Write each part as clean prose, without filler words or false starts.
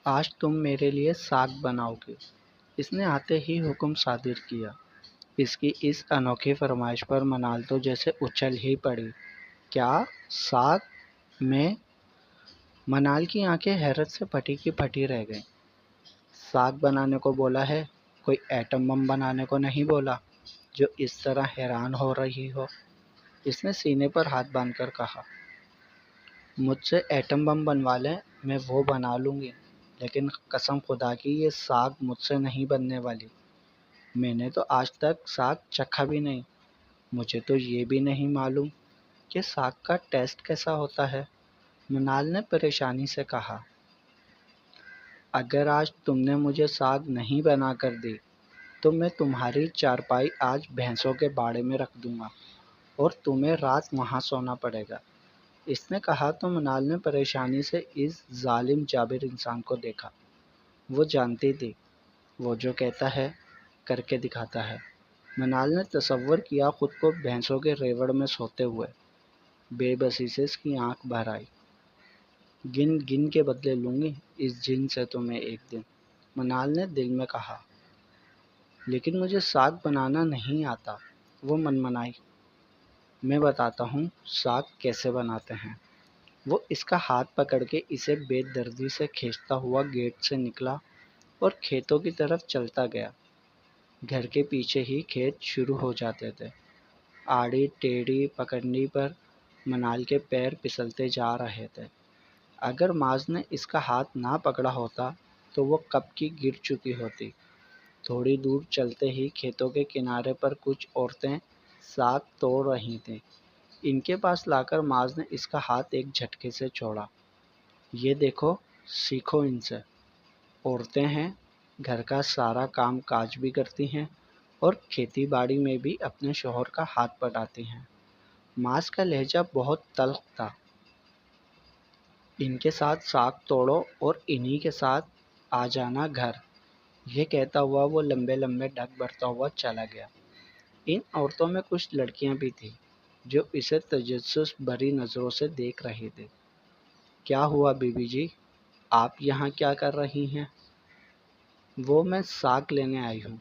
آج تم میرے لیے ساگ بناؤ گے۔ اس نے آتے ہی حکم صادر کیا۔ اس کی اس انوکھی فرمائش پر منال تو جیسے اچھل ہی پڑی۔ کیا ساگ؟ میں؟ منال کی آنکھیں حیرت سے پھٹی کی پھٹی رہ گئیں۔ ساگ بنانے کو بولا ہے، کوئی ایٹم بم بنانے کو نہیں بولا جو اس طرح حیران ہو رہی ہو۔ اس نے سینے پر ہاتھ باندھ کر کہا، مجھ سے ایٹم بم بنوا لیں، میں وہ بنا لوں گی، لیکن قسم خدا کی یہ ساگ مجھ سے نہیں بننے والی۔ میں نے تو آج تک ساگ چکھا بھی نہیں، مجھے تو یہ بھی نہیں معلوم کہ ساگ کا ٹیسٹ کیسا ہوتا ہے۔ منال نے پریشانی سے کہا، اگر آج تم نے مجھے ساگ نہیں بنا کر دی تو میں تمہاری چارپائی آج بھینسوں کے باڑے میں رکھ دوں گا اور تمہیں رات وہاں سونا پڑے گا۔ اس نے کہا تو منال نے پریشانی سے اس ظالم جابر انسان کو دیکھا۔ وہ جانتی تھی، وہ جو کہتا ہے کر کے دکھاتا ہے۔ منال نے تصور کیا خود کو بھینسوں کے ریوڑ میں سوتے ہوئے۔ بے بسی سے اس کی آنکھ بھر آئی۔ گن گن کے بدلے لوں گی اس جن سے تمہیں ایک دن، منال نے دل میں کہا۔ لیکن مجھے ساگ بنانا نہیں آتا، وہ منمنائی۔ میں بتاتا ہوں ساگ کیسے بناتے ہیں۔ وہ اس کا ہاتھ پکڑ کے اسے بے دردی سے کھینچتا ہوا گیٹ سے نکلا اور کھیتوں کی طرف چلتا گیا۔ گھر کے پیچھے ہی کھیت شروع ہو جاتے تھے۔ آڑی ٹیڑھی پکڑنی پر منال کے پیر پھسلتے جا رہے تھے۔ اگر ماز نے اس کا ہاتھ نہ پکڑا ہوتا تو وہ کب کی گر چکی ہوتی۔ تھوڑی دور چلتے ہی کھیتوں کے کنارے پر کچھ عورتیں ساگ توڑ رہی تھیں۔ ان کے پاس لا کر ماز نے اس کا ہاتھ ایک جھٹکے سے چھوڑا۔ یہ دیکھو، سیکھو ان سے۔ عورتیں ہیں، گھر کا سارا کام کاج بھی کرتی ہیں اور کھیتی باڑی میں بھی اپنے شوہر کا ہاتھ بٹاتی ہیں۔ ماز کا لہجہ بہت تلخ تھا۔ ان کے ساتھ ساگ توڑو اور انہی کے ساتھ آ جانا گھر۔ یہ کہتا ہوا وہ لمبے لمبے ڈگ بھرتا ہوا چلا گیا۔ ان عورتوں میں کچھ لڑکیاں بھی تھیں جو اسے تجسس بھری نظروں سے دیکھ رہی تھی۔ کیا ہوا بی بی جی، آپ یہاں کیا کر رہی ہیں؟ وہ میں ساگ لینے آئی ہوں،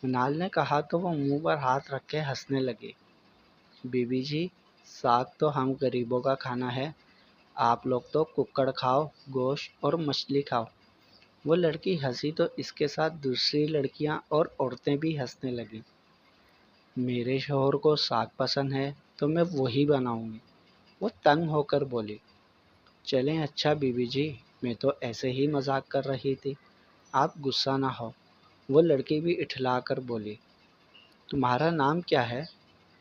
منال نے کہا تو وہ منہ پر ہاتھ رکھ کے ہنسنے لگی۔ بی بی جی، ساگ تو ہم غریبوں کا کھانا ہے، آپ لوگ تو ککڑ کھاؤ، گوشت اور مچھلی کھاؤ۔ وہ لڑکی ہنسی تو اس کے ساتھ دوسری لڑکیاں اور عورتیں بھی ہنسنے لگیں۔ میرے شوہر کو ساگ پسند ہے تو میں وہی بناؤں گی، وہ تنگ ہو کر بولی۔ چلیں اچھا بی بی جی، میں تو ایسے ہی مذاق کر رہی تھی، آپ غصہ نہ ہو، وہ لڑکی بھی اٹھلا کر بولی۔ تمہارا نام کیا ہے؟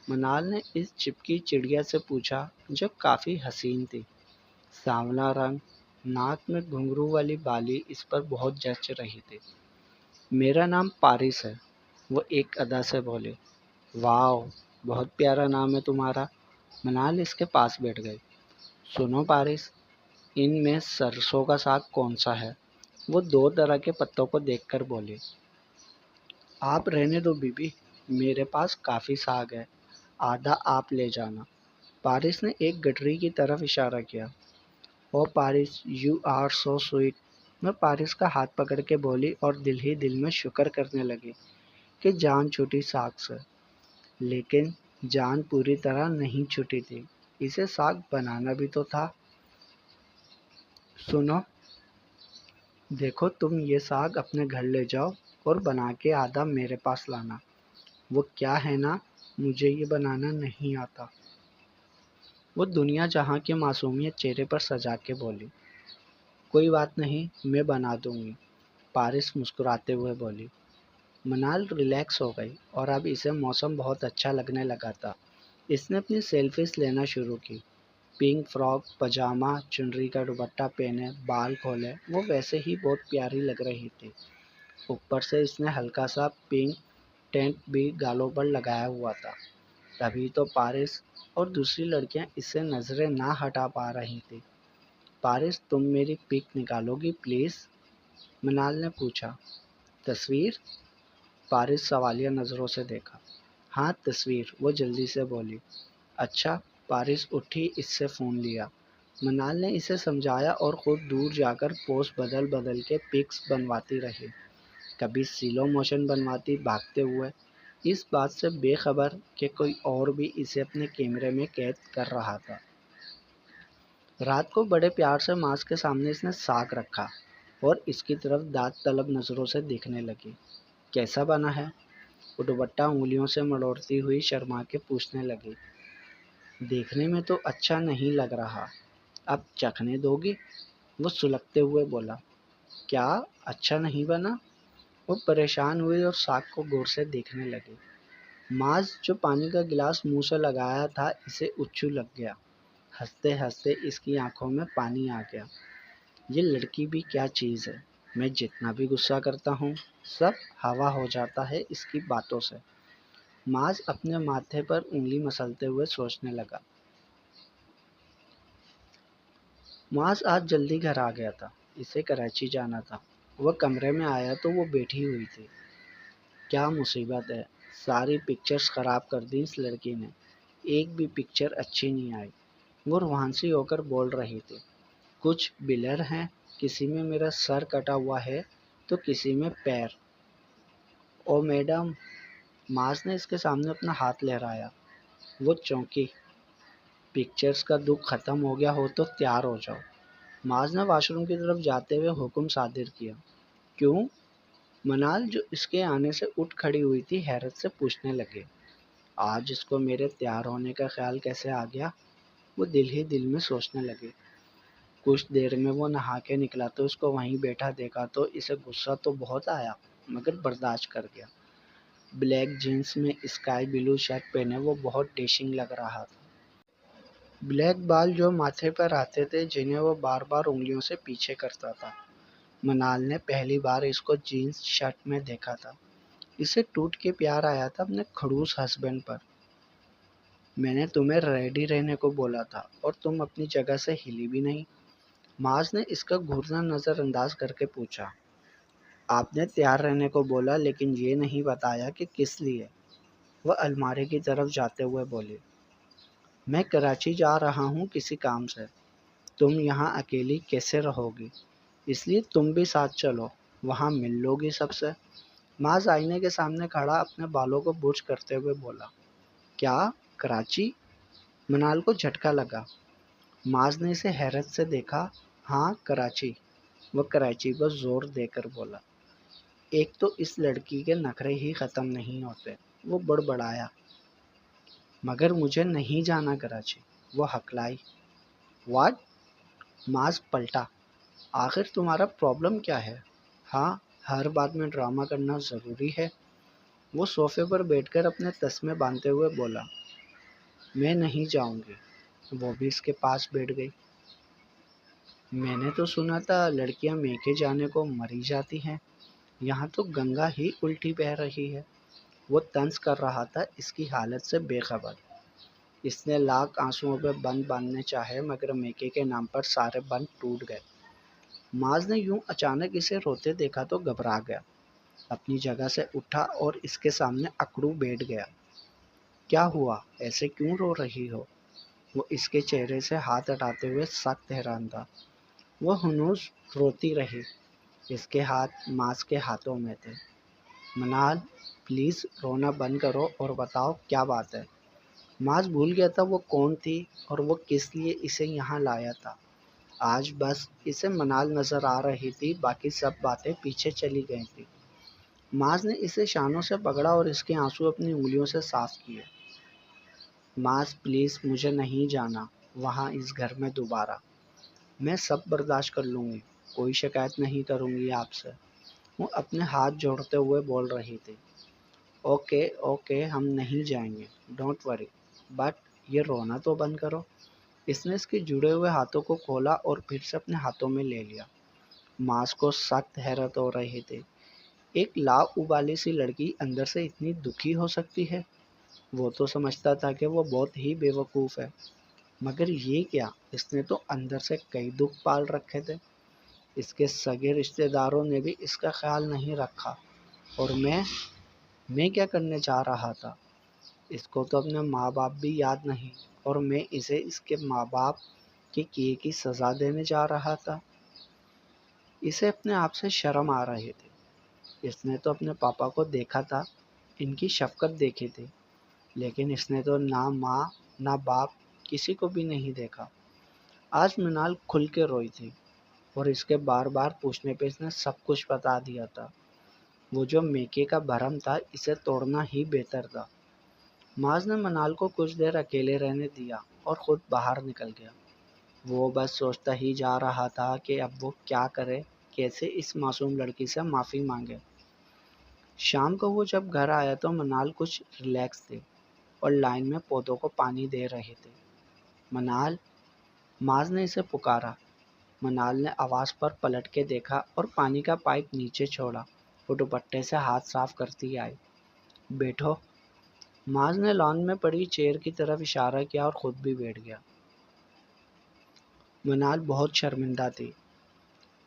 منال نے اس چپکی چڑیا سے پوچھا جو کافی حسین تھی۔ سانولا رنگ، ناک میں گھنگرو والی بالی اس پر بہت جچ رہی تھی۔ میرا نام پارس ہے، وہ ایک ادا سے بولے۔ واؤ، بہت پیارا نام ہے تمہارا۔ منال اس کے پاس بیٹھ گئی۔ سنو پارس، ان میں سرسوں کا ساگ کون سا ہے؟ وہ دو طرح کے پتوں کو دیکھ کر بولی۔ آپ رہنے دو بی بی، میرے پاس کافی ساگ ہے، آدھا آپ لے جانا۔ پارس نے ایک گٹری کی طرف اشارہ کیا۔ او پارس، یو آر سو سویٹ، میں پارس کا ہاتھ پکڑ کے بولی اور دل ہی دل میں شکر کرنے لگی کہ جان چھوٹی ساگ سے۔ لیکن جان پوری طرح نہیں چھوٹی تھی، اسے ساگ بنانا بھی تو تھا۔ سنو، دیکھو تم یہ ساگ اپنے گھر لے جاؤ اور بنا کے آدھا میرے پاس لانا۔ وہ کیا ہے نا، مجھے یہ بنانا نہیں آتا، وہ دنیا جہاں کی معصومیت چہرے پر سجا کے بولی۔ کوئی بات نہیں، میں بنا دوں گی، پارس مسکراتے ہوئے بولی۔ منال ریلیکس ہو گئی اور اب اسے موسم بہت اچھا لگنے لگا تھا۔ اس نے اپنی سیلفیز لینا شروع کی۔ پنک فراک، پاجامہ، چنری کا دوپٹہ پہنے، بال کھولے، وہ ویسے ہی بہت پیاری لگ رہی تھی۔ اوپر سے اس نے ہلکا سا پنک ٹینٹ بھی گالوں پر لگایا ہوا تھا۔ تبھی تو پارس اور دوسری لڑکیاں اس سے نظریں نہ ہٹا پا رہی تھی۔ پارس، تم میری پک نکالو گی پلیز؟ منال نے پوچھا۔ تصویر؟ پارس سوالیہ نظروں سے دیکھا۔ ہاں تصویر، وہ جلدی سے بولی۔ اچھا، پارس اٹھی اس سے فون لیا۔ منال نے اسے سمجھایا اور خود دور جا کر پوز بدل بدل کے پکس بنواتی رہی، کبھی سلو موشن بنواتی بھاگتے ہوئے، اس بات سے بے خبر کہ کوئی اور بھی اسے اپنے کیمرے میں قید کر رہا تھا۔ رات کو بڑے پیار سے ماس کے سامنے اس نے ساگ رکھا اور اس کی طرف دانت طلب نظروں سے دیکھنے لگی۔ کیسا بنا ہے؟ وہ دوپٹہ انگلیوں سے مڑوڑتی ہوئی شرما کے پوچھنے لگی۔ دیکھنے میں تو اچھا نہیں لگ رہا، اب چکھنے دو گی؟ وہ سلگتے ہوئے بولا۔ کیا اچھا نہیں بنا؟ وہ پریشان ہوئی اور ساگ کو غور سے دیکھنے لگی۔ ماس جو پانی کا گلاس منہ سے لگایا تھا اسے اچھو لگ گیا۔ ہنستے ہنستے اس کی آنکھوں میں پانی آ گیا۔ یہ لڑکی بھی کیا چیز ہے، میں جتنا بھی غصہ کرتا ہوں سب ہوا ہو جاتا ہے اس کی باتوں سے۔ ماس اپنے ماتھے پر انگلی مسلتے ہوئے سوچنے لگا۔ معاذ آج جلدی گھر آ گیا تھا، اسے کراچی جانا تھا۔ وہ کمرے میں آیا تو وہ بیٹھی ہوئی تھی۔ کیا مصیبت ہے، ساری پکچرز خراب کر دی اس لڑکی نے، ایک بھی پکچر اچھی نہیں آئی۔ وہ روحانسی ہو کر بول رہی تھی۔ کچھ بلر ہیں، کسی میں میرا سر کٹا ہوا ہے تو کسی میں پیر۔ او میڈم، معاذ نے اس کے سامنے اپنا ہاتھ لہرایا۔ وہ چونکی۔ پکچرز کا دکھ ختم ہو گیا ہو تو تیار ہو جاؤ۔ معاذ نے واش روم کی طرف جاتے ہوئے حکم صادر کیا۔ کیوں؟ منال جو اس کے آنے سے اٹھ کھڑی ہوئی تھی حیرت سے پوچھنے لگے۔ آج اس کو میرے تیار ہونے کا خیال کیسے آ گیا؟ وہ دل ہی دل میں سوچنے لگے۔ کچھ دیر میں وہ نہا کے نکلا تو اس کو وہیں بیٹھا دیکھا تو اسے غصہ تو بہت آیا مگر برداشت کر گیا۔ بلیک جینس میں اسکائی بلو شرٹ پہنے وہ بہت ڈیشنگ لگ رہا تھا۔ بلیک بال جو ماتھے پر آتے تھے جنہیں وہ بار بار انگلیوں سے پیچھے کرتا تھا۔ منال نے پہلی بار اس کو جینس شرٹ میں دیکھا تھا۔ اسے ٹوٹ کے پیار آیا تھا اپنے کھڑوس ہسبینڈ پر۔ میں نے تمہیں ریڈی رہنے کو بولا تھا اور تم اپنی جگہ سے ہلی بھی نہیں۔ معاذ نے اس کا گھورنا نظر انداز کر کے پوچھا۔ آپ نے تیار رہنے کو بولا لیکن یہ نہیں بتایا کہ کس لیے۔ وہ الماری کی طرف جاتے ہوئے بولی۔ میں کراچی جا رہا ہوں کسی کام سے، تم یہاں اکیلی کیسے رہو گی، اس لیے تم بھی ساتھ چلو، وہاں مل لو گی سب سے۔ معاذ آئینے کے سامنے کھڑا اپنے بالوں کو برش کرتے ہوئے بولا۔ کیا کراچی؟ منال کو جھٹکا لگا۔ معاذ نے اسے حیرت سے دیکھا۔ ہاں کراچی، وہ کراچی پر زور دے کر بولا۔ ایک تو اس لڑکی کے نخرے ہی ختم نہیں ہوتے، وہ بڑبڑایا۔ مگر مجھے نہیں جانا کراچی، وہ ہکلائی۔ واٹ؟ معاذ پلٹا۔ آخر تمہارا پرابلم کیا ہے؟ ہاں، ہر بات میں ڈرامہ کرنا ضروری ہے؟ وہ صوفے پر بیٹھ کر اپنے تسمے باندھتے ہوئے بولا۔ میں نہیں جاؤں گی۔ وہ بھی اس کے پاس بیٹھ گئی۔ میں نے تو سنا تھا لڑکیاں میکے جانے کو مری جاتی ہیں، یہاں تو گنگا ہی الٹی بہہ رہی ہے۔ وہ طنز کر رہا تھا اس کی حالت سے بے خبر۔ اس نے لاکھ آنسوؤں پہ بند باندھنے چاہے مگر میکے کے نام پر سارے بند ٹوٹ گئے۔ معاذ نے یوں اچانک اسے روتے دیکھا تو گھبرا گیا، اپنی جگہ سے اٹھا اور اس کے سامنے اکڑو بیٹھ گیا۔ کیا ہوا، ایسے کیوں رو رہی ہو؟ وہ اس کے چہرے سے ہاتھ ہٹاتے ہوئے سخت حیران تھا۔ وہ ہنوز روتی رہی، اس کے ہاتھ معاذ کے ہاتھوں میں تھے۔ منال پلیز رونا بند کرو اور بتاؤ کیا بات ہے۔ معاذ بھول گیا تھا وہ کون تھی اور وہ کس لیے اسے یہاں لایا تھا۔ آج بس اسے منال نظر آ رہی تھی، باقی سب باتیں پیچھے چلی گئی تھی۔ معاذ نے اسے شانوں سے پکڑا اور اس کے آنسو اپنی انگلیوں سے صاف کیے۔ معاذ پلیز مجھے نہیں جانا وہاں اس گھر میں دوبارہ، میں سب برداشت کر لوں گی، کوئی شکایت نہیں کروں گی آپ سے۔ وہ اپنے ہاتھ جوڑتے ہوئے بول رہی تھی۔ اوکے اوکے، ہم نہیں جائیں گے، ڈونٹ وری، بٹ یہ رونا تو بند کرو۔ اس نے اس کے جڑے ہوئے ہاتھوں کو کھولا اور پھر سے اپنے ہاتھوں میں لے لیا۔ معاذ کو سخت حیرت ہو رہی تھی، ایک لا ابالی سی لڑکی اندر سے اتنی دکھی ہو سکتی ہے؟ وہ تو سمجھتا تھا کہ وہ بہت ہی بے وقوف ہے، مگر یہ کیا، اس نے تو اندر سے کئی دکھ پال رکھے تھے۔ اس کے سگے رشتہ داروں نے بھی اس کا خیال نہیں رکھا، اور میں کیا کرنے جا رہا تھا؟ اس کو تو اپنے ماں باپ بھی یاد نہیں، اور میں اسے اس کے ماں باپ کہ کیے کی سزا دینے جا رہا تھا۔ اسے اپنے آپ سے شرم آ رہے تھے۔ اس نے تو اپنے پاپا کو دیکھا تھا، ان کی شفقت دیکھی تھی، لیکن اس نے تو نہ ماں نہ باپ کسی کو بھی نہیں دیکھا۔ آج منال کھل کے روئی تھی اور اس کے بار بار پوچھنے پہ اس نے سب کچھ بتا دیا تھا۔ وہ جو میکے کا بھرم تھا اسے توڑنا ہی بہتر تھا۔ معاذ نے منال کو کچھ دیر اکیلے رہنے دیا اور خود باہر نکل گیا۔ وہ بس سوچتا ہی جا رہا تھا کہ اب وہ کیا کرے، کیسے اس معصوم لڑکی سے معافی مانگے۔ شام کو وہ جب گھر آیا تو منال کچھ ریلیکس تھے اور لائن میں پودوں کو پانی دے رہے تھے۔ منال، معاذ نے اسے پکارا۔ منال نے آواز پر پلٹ کے دیکھا اور پانی کا پائپ نیچے چھوڑا۔ وہ دوپٹے سے ہاتھ صاف کرتی آئی۔ بیٹھو۔ معاذ نے لان میں پڑی چیئر کی طرف اشارہ کیا اور خود بھی بیٹھ گیا۔ منال بہت شرمندہ تھی۔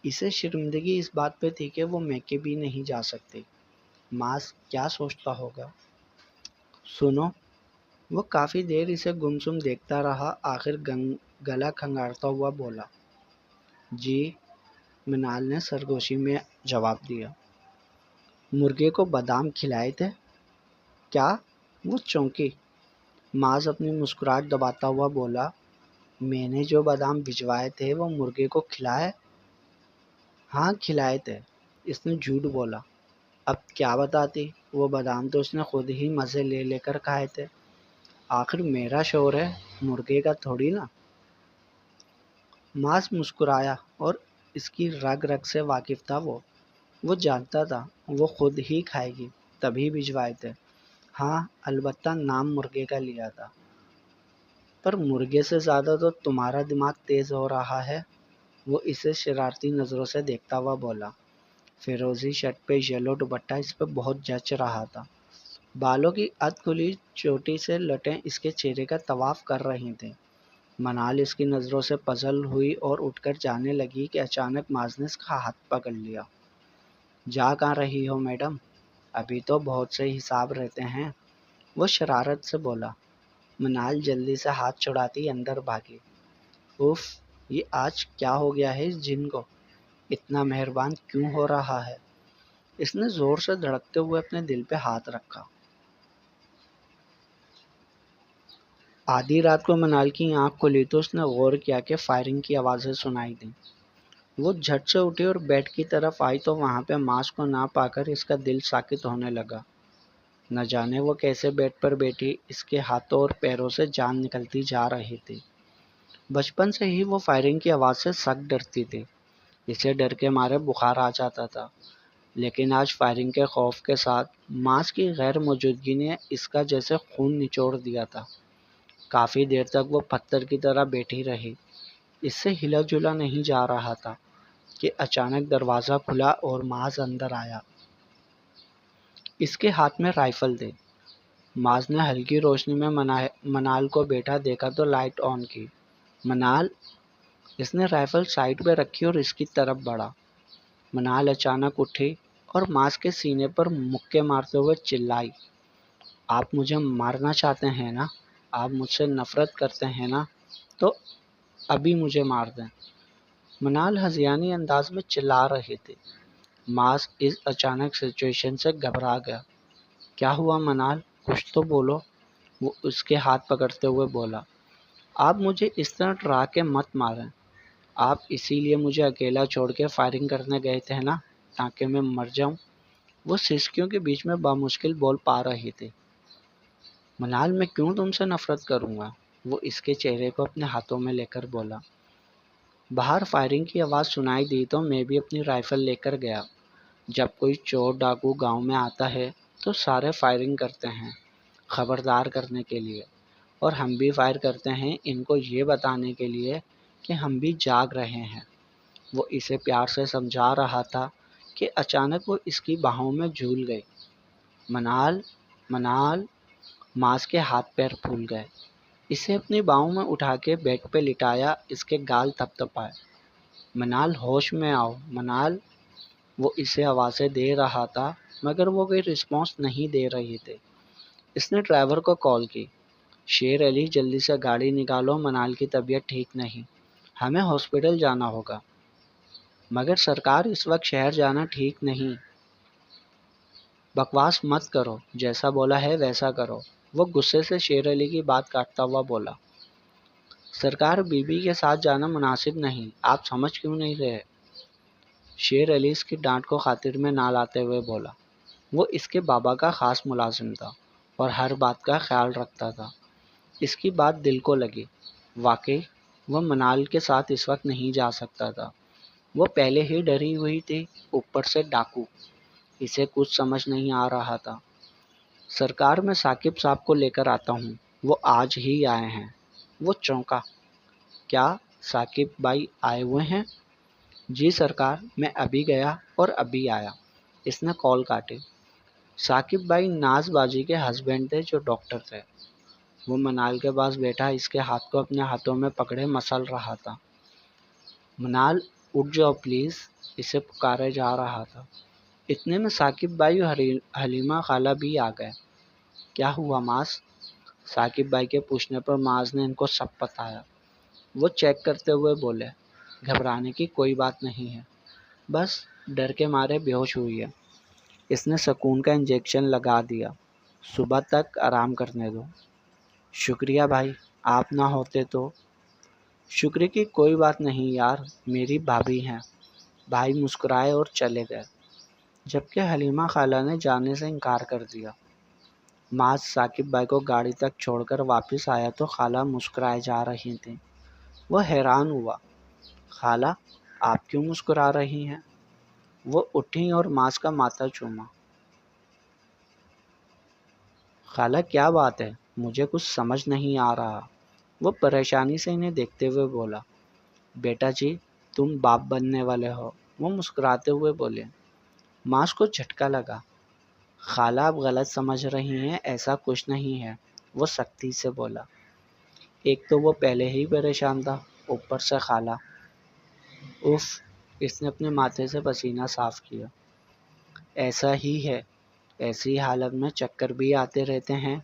اسے شرمندگی اس بات پہ تھی کہ وہ میکے بھی نہیں جا سکتی۔ معاذ کیا سوچتا ہوگا؟ سنو۔ وہ کافی دیر اسے گمسم دیکھتا رہا، آخر گلا کھنگارتا ہوا بولا۔ جی، منال نے سرگوشی میں جواب دیا۔ مرغے کو بادام کھلائے تھے کیا؟ وہ چونکی۔ معاذ اپنی مسکراہٹ دباتا ہوا بولا، میں نے جو بادام بھجوائے تھے وہ مرغے کو کھلائے؟ ہاں کھلائے تھے، اس نے جھوٹ بولا۔ اب کیا بتاتی؟ وہ بادام تو اس نے خود ہی مزے لے لے کر کھائے تھے۔ آخر میرا شوہر ہے، مرغے کا تھوڑی نا۔ معاذ مسکرایا اور اس کی رگ رگ سے واقف تھا وہ جانتا تھا وہ خود ہی کھائے گی، تبھی بھجوائے تھے۔ ہاں البتہ نام مرغے کا لیا تھا۔ پر مرغے سے زیادہ تو تمہارا دماغ تیز ہو رہا ہے، وہ اسے شرارتی نظروں سے دیکھتا ہوا بولا۔ فیروزی شرٹ پہ یلو دوپٹہ اس پہ بہت جچ رہا تھا۔ بالوں کی ادھ کھلی چوٹی سے لٹیں اس کے چہرے کا طواف کر رہی تھیں۔ منال اس کی نظروں سے پزل ہوئی اور اٹھ کر جانے لگی کہ اچانک معاذ نے اس کا ہاتھ پکڑ لیا۔ جا کہاں رہی ہو میڈم؟ ابھی تو بہت سے حساب رہتے ہیں، وہ شرارت سے بولا۔ منال جلدی سے ہاتھ چھڑاتی اندر بھاگی۔ اف، یہ آج کیا ہو گیا ہے اس جن کو؟ اتنا مہربان کیوں ہو رہا ہے؟ اس نے زور سے دھڑکتے ہوئے اپنے دل پہ ہاتھ رکھا۔ آدھی رات کو منال کی آنکھ کھلی تو اس نے غور کیا کہ فائرنگ کی آوازیں سنائی دیں۔ وہ جھٹ سے اٹھی اور بیڈ کی طرف آئی تو وہاں پہ معاذ کو نہ پا کر اس کا دل ساکت ہونے لگا۔ نہ جانے وہ کیسے بیڈ پر بیٹھی، اس کے ہاتھوں اور پیروں سے جان نکلتی جا رہی تھی۔ بچپن سے ہی وہ فائرنگ کی آواز سے سخت ڈرتی تھی، اسے ڈر کے مارے بخار آ جاتا تھا، لیکن آج فائرنگ کے خوف کے ساتھ معاذ کی غیر موجودگی نے اس کا جیسے خون نچوڑ دیا تھا۔ کافی دیر تک وہ پتھر کی طرح بیٹھی رہی، اس سے ہلا جلا نہیں جا رہا تھا کہ اچانک دروازہ کھلا اور معاذ اندر آیا۔ اس کے ہاتھ میں رائفل تھی۔ معاذ نے ہلکی روشنی میں منال کو بیٹھا دیکھا تو لائٹ آن کی۔ منال، اس نے رائفل سائڈ پہ رکھی اور اس کی طرف بڑھا۔ منال اچانک اٹھی اور معاذ کے سینے پر مکے مارتے ہوئے چلائی، آپ مجھے مارنا چاہتے ہیں نا؟ آپ مجھ سے نفرت کرتے ہیں نا؟ تو ابھی مجھے مار دیں۔ منال ہذیانی انداز میں چلا رہی تھی۔ معاذ اس اچانک سچویشن سے گھبرا گیا۔ کیا ہوا منال؟ کچھ تو بولو، وہ اس کے ہاتھ پکڑتے ہوئے بولا۔ آپ مجھے اس طرح ڈرا کے مت ماریں، آپ اسی لیے مجھے اکیلا چھوڑ کے فائرنگ کرنے گئے تھے نا، تاکہ میں مر جاؤں؟ وہ سسکیوں کے بیچ میں بامشکل بول پا رہی تھی۔ منال، میں کیوں تم سے نفرت کروں گا؟ وہ اس کے چہرے کو اپنے ہاتھوں میں لے کر بولا۔ باہر فائرنگ کی آواز سنائی دی تو میں بھی اپنی رائفل لے کر گیا۔ جب کوئی چور ڈاکو گاؤں میں آتا ہے تو سارے فائرنگ کرتے ہیں خبردار کرنے کے لیے، اور ہم بھی فائر کرتے ہیں ان کو یہ بتانے کے لیے کہ ہم بھی جاگ رہے ہیں۔ وہ اسے پیار سے سمجھا رہا تھا کہ اچانک وہ اس کی باہوں میں جھول گئی۔ منال، منال، معاذ کے ہاتھ پیر پھول گئے۔ اسے اپنی باہوں میں اٹھا کے بیڈ پہ لٹایا، اس کے گال تھپ تھپائے۔ منال، ہوش میں آؤ منال، وہ اسے آوازیں دے رہا تھا مگر وہ کوئی رسپانس نہیں دے رہی تھی۔ اس نے ڈرائیور کو کال کی۔ شیر علی، جلدی سے گاڑی نکالو، منال کی طبیعت ٹھیک نہیں۔ ہمیں ہاسپٹل جانا ہوگا۔ مگر سرکار اس وقت شہر جانا ٹھیک نہیں۔ بکواس مت کرو، جیسا بولا ہے ویسا کرو، وہ غصے سے شیر علی کی بات کاٹتا ہوا بولا۔ سرکار بی بی کے ساتھ جانا مناسب نہیں، آپ سمجھ کیوں نہیں رہے؟ شیر علی اس کی ڈانٹ کو خاطر میں نہ لاتے ہوئے بولا۔ وہ اس کے بابا کا خاص ملازم تھا اور ہر بات کا خیال رکھتا تھا۔ اس کی بات دل کو لگی۔ واقعی وہ منال کے ساتھ اس وقت نہیں جا سکتا تھا۔ وہ پہلے ہی ڈری ہوئی تھی، اوپر سے ڈاکو۔ اسے کچھ سمجھ نہیں آ رہا تھا۔ سرکار میں ثاقب صاحب کو لے کر آتا ہوں، وہ آج ہی آئے ہیں۔ وہ چونکا۔ کیا ثاقب بھائی آئے ہوئے ہیں؟ جی سرکار، میں ابھی گیا اور ابھی آیا۔ اس نے کال کاٹی۔ ثاقب بھائی ناز باجی کے ہسبینڈ تھے جو ڈاکٹر تھے۔ وہ منال کے پاس بیٹھا اس کے ہاتھ کو اپنے ہاتھوں میں پکڑے مسل رہا تھا۔ منال اٹھ جاؤ پلیز، اسے پکارے جا رہا تھا۔ اتنے میں ثاقب بھائی اور حلیمہ خالہ بھی آ گئے۔ کیا ہوا معاذ؟ ثاقب بھائی کے پوچھنے پر معاذ نے ان کو سب بتایا۔ وہ چیک کرتے ہوئے بولے، گھبرانے کی کوئی بات نہیں ہے، بس ڈر کے مارے بے ہوش ہوئی ہے۔ اس نے سکون کا انجیکشن لگا دیا، صبح تک آرام کرنے دو۔ شکریہ بھائی، آپ نہ ہوتے تو۔ شکریہ کی کوئی بات نہیں یار، میری بھابھی ہیں۔ بھائی مسکرائے اور چلے گئے، جبکہ حلیمہ خالہ نے جانے سے انکار کر دیا۔ معاذ ثاقب بھائی کو گاڑی تک چھوڑ کر واپس آیا تو خالہ مسکرائے جا رہی تھیں۔ وہ حیران ہوا۔ خالہ، آپ کیوں مسکرا رہی ہیں؟ وہ اٹھیں اور معاذ کا ماتھا چوما۔ خالہ کیا بات ہے؟ مجھے کچھ سمجھ نہیں آ رہا۔ وہ پریشانی سے انہیں دیکھتے ہوئے بولا۔ بیٹا جی، تم باپ بننے والے ہو، وہ مسکراتے ہوئے بولے۔ معاذ کو جھٹکا لگا۔ خالہ آپ غلط سمجھ رہی ہیں، ایسا کچھ نہیں ہے، وہ سختی سے بولا۔ ایک تو وہ پہلے ہی پریشان تھا، اوپر سے خالہ۔ اف، اس نے اپنے ماتھے سے پسینہ صاف کیا۔ ایسا ہی ہے، ایسی حالت میں چکر بھی آتے رہتے ہیں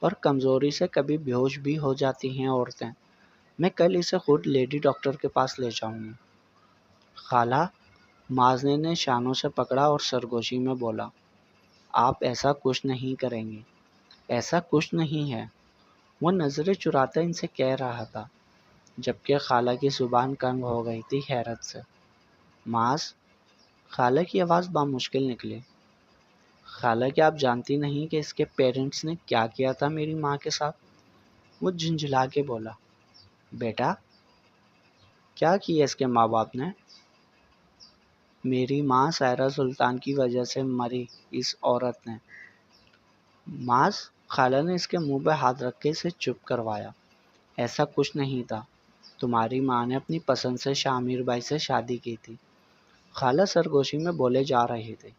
اور کمزوری سے کبھی بے ہوش بھی ہو جاتی ہیں عورتیں۔ میں کل اسے خود لیڈی ڈاکٹر کے پاس لے جاؤں گی۔ خالہ، معاذ نے شانوں سے پکڑا اور سرگوشی میں بولا۔ آپ ایسا کچھ نہیں کریں گے، ایسا کچھ نہیں ہے، وہ نظریں چراتا ان سے کہہ رہا تھا، جبکہ خالہ کی زبان کنگ ہو گئی تھی حیرت سے۔ معاذ، خالہ کی آواز بامشکل نکلی۔ خالہ، کیا آپ جانتی نہیں کہ اس کے پیرنٹس نے کیا کیا تھا میری ماں کے ساتھ؟ وہ جھنجھلا کے بولا۔ بیٹا، کیا کیا اس کے ماں باپ نے؟ میری ماں سائرہ سلطان کی وجہ سے مری اس عورت نے۔ معاذ، خالہ نے اس کے منہ پہ ہاتھ رکھ کے اسے چپ کروایا۔ ایسا کچھ نہیں تھا، تمہاری ماں نے اپنی پسند سے شامیر بھائی سے شادی کی تھی۔ خالہ سرگوشی میں بولے جا رہے تھے۔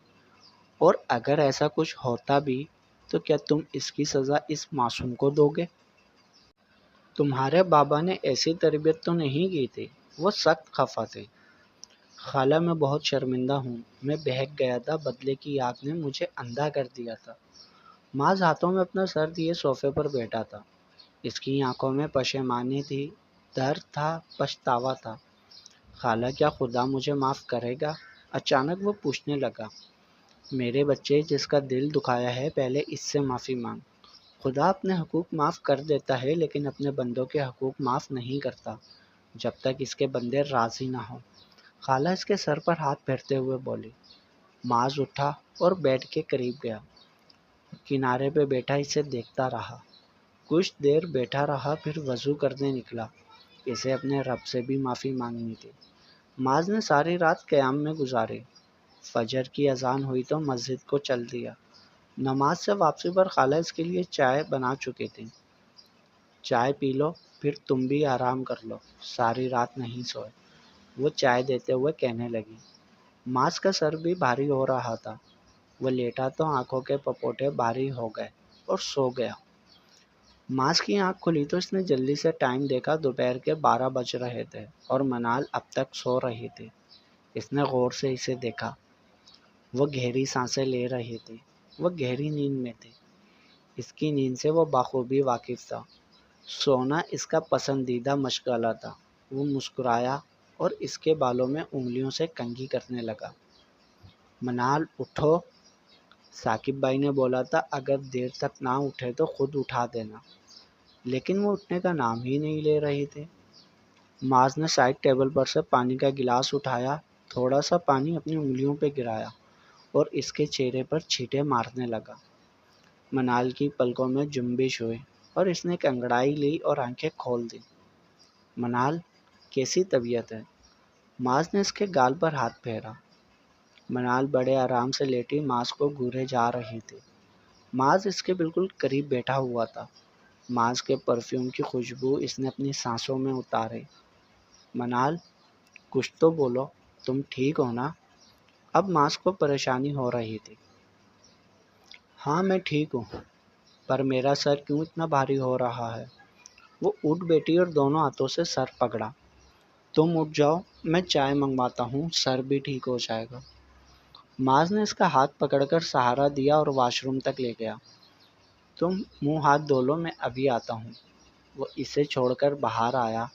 اور اگر ایسا کچھ ہوتا بھی تو کیا تم اس کی سزا اس معصوم کو دو گے؟ تمہارے بابا نے ایسی تربیت تو نہیں کی تھی، وہ سخت خفا تھے۔ خالہ، میں بہت شرمندہ ہوں، میں بہک گیا تھا، بدلے کی آگ نے مجھے اندھا کر دیا تھا۔ معاذ ہاتھوں میں اپنا سر دیے صوفے پر بیٹھا تھا۔ اس کی آنکھوں میں پشیمانی تھی، درد تھا، پچھتاوا تھا۔ خالہ، کیا خدا مجھے معاف کرے گا؟ اچانک وہ پوچھنے لگا۔ میرے بچے، جس کا دل دکھایا ہے، پہلے اس سے معافی مانگ۔ خدا اپنے حقوق معاف کر دیتا ہے، لیکن اپنے بندوں کے حقوق معاف نہیں کرتا جب تک اس کے بندے راضی نہ ہوں۔ خالہ اس کے سر پر ہاتھ پھیرتے ہوئے بولی۔ معاذ اٹھا اور بیڈ کے قریب گیا، کنارے پہ بیٹھا اسے دیکھتا رہا۔ کچھ دیر بیٹھا رہا، پھر وضو کرنے نکلا۔ اسے اپنے رب سے بھی معافی مانگنی تھی۔ معاذ نے ساری رات قیام میں گزاری۔ فجر کی اذان ہوئی تو مسجد کو چل دیا۔ نماز سے واپسی پر خالہ اس کے لیے چائے بنا چکی تھی۔ چائے پی لو، پھر تم بھی آرام کر لو، ساری رات نہیں سوئے، وہ چائے دیتے ہوئے کہنے لگی۔ معاذ کا سر بھی بھاری ہو رہا تھا۔ وہ لیٹا تو آنکھوں کے پپوٹے بھاری ہو گئے اور سو گیا۔ معاذ کی آنکھ کھلی تو اس نے جلدی سے ٹائم دیکھا، دوپہر کے 12 بج رہے تھے اور منال اب تک سو رہی تھی۔ اس نے غور سے اسے دیکھا۔ وہ گہری سانسیں لے رہی تھی، وہ گہری نیند میں تھی۔ اس کی نیند سے وہ بخوبی واقف تھا۔ سونا اس کا پسندیدہ مشغلہ تھا۔ وہ مسکرایا اور اس کے بالوں میں انگلیوں سے کنگھی کرنے لگا۔ منال اٹھو، ثاقب بھائی نے بولا تھا اگر دیر تک نہ اٹھے تو خود اٹھا دینا، لیکن وہ اٹھنے کا نام ہی نہیں لے رہے تھے۔ معاذ نے سائڈ ٹیبل پر سے پانی کا گلاس اٹھایا، تھوڑا سا پانی اپنی انگلیوں پہ گرایا اور اس کے چہرے پر چھینٹے مارنے لگا۔ منال کی پلکوں میں جنبش ہوئی اور اس نے ایک انگڑائی لی اور آنکھیں کھول دی۔ منال کیسی طبیعت ہے؟ معاذ نے اس کے گال پر ہاتھ پھیرا۔ منال بڑے آرام سے لیٹی معاذ کو گھورے جا رہی تھی۔ معاذ اس کے بالکل قریب بیٹھا ہوا تھا۔ معاذ کے پرفیوم کی خوشبو اس نے اپنی سانسوں میں اتاری۔ منال کچھ تو بولو، تم ٹھیک ہو نا؟ اب معاذ کو پریشانی ہو رہی تھی۔ ہاں میں ٹھیک ہوں، پر میرا سر کیوں اتنا بھاری ہو رہا ہے؟ وہ اٹھ بیٹھی اور دونوں ہاتھوں سے سر پکڑا۔ تم اٹھ جاؤ، میں چائے منگواتا ہوں، سر بھی ٹھیک ہو جائے گا۔ معاذ نے اس کا ہاتھ پکڑ کر سہارا دیا اور واش روم تک لے گیا۔ تم منہ ہاتھ دھو لو، میں ابھی آتا ہوں۔ وہ اسے چھوڑ کر باہر آیا۔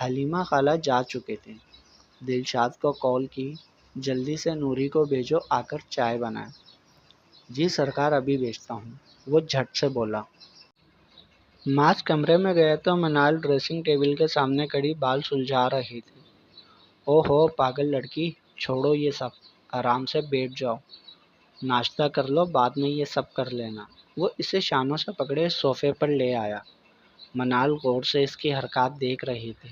حلیمہ خالہ جا چکے تھے۔ دلشاد کو کال کی، جلدی سے نوری کو بھیجو، آ کر چائے بنائے۔ جی سرکار، ابھی بھیجتا ہوں، وہ جھٹ سے بولا۔ معاذ کمرے میں گیا تو منال ڈریسنگ ٹیبل کے سامنے کھڑی بال سلجھا رہی تھی۔ او ہو پاگل لڑکی، چھوڑو یہ سب، آرام سے بیٹھ جاؤ، ناشتہ کر لو، بعد میں یہ سب کر لینا۔ وہ اسے شانوں سے پکڑے صوفے پر لے آیا۔ منال غور سے اس کی حرکات دیکھ رہی تھی۔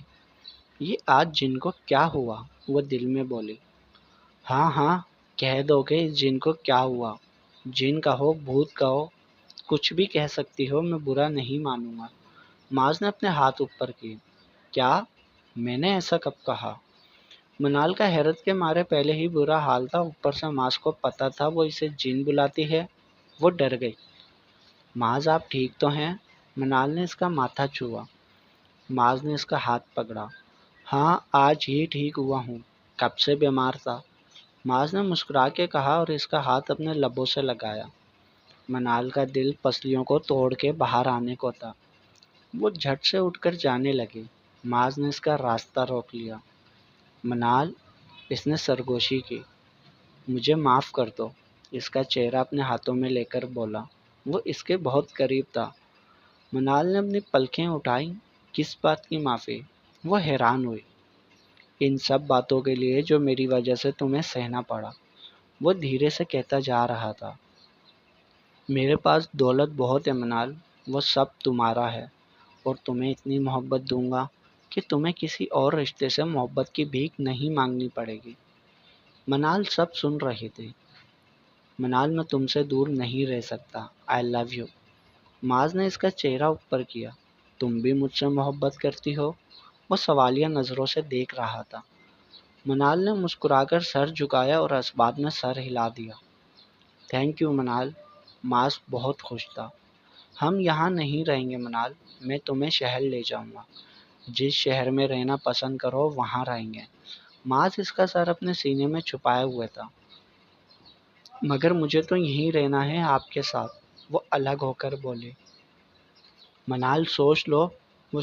یہ آج جن کو کیا ہوا؟ وہ دل میں بولی۔ ہاں ہاں، کہہ دو کہ اس جن کو کیا ہوا، جن کہو، بھوت کہو، کچھ بھی کہہ سکتی ہو، میں برا نہیں مانوں گا۔ معاذ نے اپنے ہاتھ اوپر کیے۔ کیا؟ میں نے ایسا کب کہا؟ منال کا حیرت کے مارے پہلے ہی برا حال تھا، اوپر سے معاذ کو پتہ تھا وہ اسے جن بلاتی ہے۔ وہ ڈر گئی۔ معاذ آپ ٹھیک تو ہیں؟ منال نے اس کا ماتھا چھوا۔ معاذ نے اس کا ہاتھ پکڑا۔ ہاں آج ہی ٹھیک ہوا ہوں، کب سے بیمار تھا، معاذ نے مسکرا کے کہا اور اس کا ہاتھ اپنے لبوں سے لگایا۔ منال کا دل پسلیوں کو توڑ کے باہر آنے کو تھا۔ وہ جھٹ سے اٹھ کر جانے لگی۔ معاذ نے اس کا راستہ روک لیا۔ منال، اس نے سرگوشی کی، مجھے معاف کر دو، اس کا چہرہ اپنے ہاتھوں میں لے کر بولا۔ وہ اس کے بہت قریب تھا۔ منال نے اپنی پلکیں اٹھائیں۔ کس بات کی معافی؟ وہ حیران ہوئی۔ ان سب باتوں کے لیے جو میری وجہ سے تمہیں سہنا پڑا، وہ دھیرے سے کہتا جا رہا تھا۔ میرے پاس دولت بہت ہے منال، وہ سب تمہارا ہے، اور تمہیں اتنی محبت دوں گا کہ تمہیں کسی اور رشتے سے محبت کی بھیک نہیں مانگنی پڑے گی۔ منال سب سن رہی تھی۔ منال میں تم سے دور نہیں رہ سکتا، آئی لو یو۔ معاذ نے اس کا چہرہ اوپر کیا۔ تم بھی مجھ سے محبت کرتی ہو؟ وہ سوالیہ نظروں سے دیکھ رہا تھا۔ منال نے مسکرا کر سر جھکایا اور اسباب میں سر ہلا دیا۔ تھینک یو منال۔ معاذ بہت خوش تھا۔ ہم یہاں نہیں رہیں گے منال، میں تمہیں شہر لے جاؤں گا، جس شہر میں رہنا پسند کرو وہاں رہیں گے۔ معاذ اس کا سر اپنے سینے میں چھپائے ہوئے تھا۔ مگر مجھے تو یہیں رہنا ہے آپ کے ساتھ، وہ الگ ہو کر بولی۔ منال سوچ لو، وہ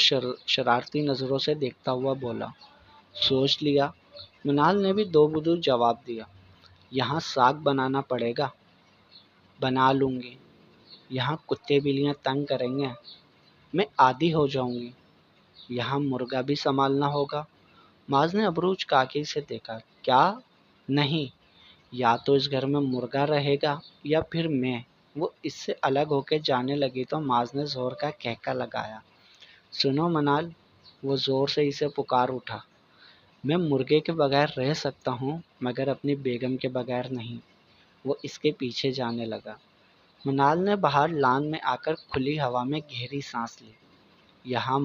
شرارتی نظروں سے دیکھتا ہوا بولا۔ سوچ لیا، منال نے بھی دو بدو جواب دیا۔ یہاں ساگ بنانا پڑے گا، بنا لوں گی، یہاں کتے بلیاں تنگ کریں گے، میں عادی ہو جاؤں گی، یہاں مرغا بھی سنبھالنا ہوگا۔ معاذ نے ابرو اچکا کے اسے دیکھا۔ کیا؟ نہیں، یا تو اس گھر میں مرغا رہے گا یا پھر میں۔ وہ اس سے الگ ہو کے جانے لگی تو معاذ نے زور کا کہکا لگایا۔ سنو منال، وہ زور سے اسے پکار اٹھا۔ میں مرغے کے بغیر رہ سکتا ہوں مگر اپنی بیگم کے بغیر نہیں۔ وہ اس کے پیچھے جانے لگا۔ منال نے باہر لان میں آ کر کھلی ہوا میں گہری سانس لی۔ یہاں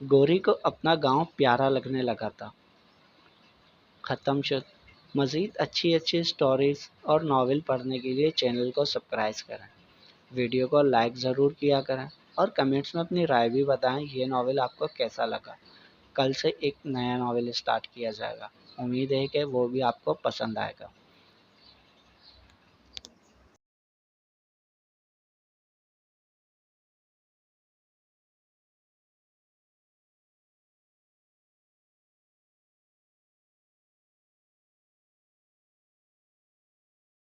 گوری کو اپنا گاؤں پیارا لگنے لگا تھا۔ ختم شد۔ مزید اچھی سٹوریز اور ناول پڑھنے کے لیے چینل کو سبسکرائب کریں، ویڈیو کو لائک ضرور کیا کریں اور کمنٹس میں اپنی رائے بھی بتائیں یہ ناول آپ کو کیسا لگا۔ کل سے ایک نیا ناول اسٹارٹ کیا جائے گا، امید ہے کہ وہ بھی آپ کو پسند آئے گا۔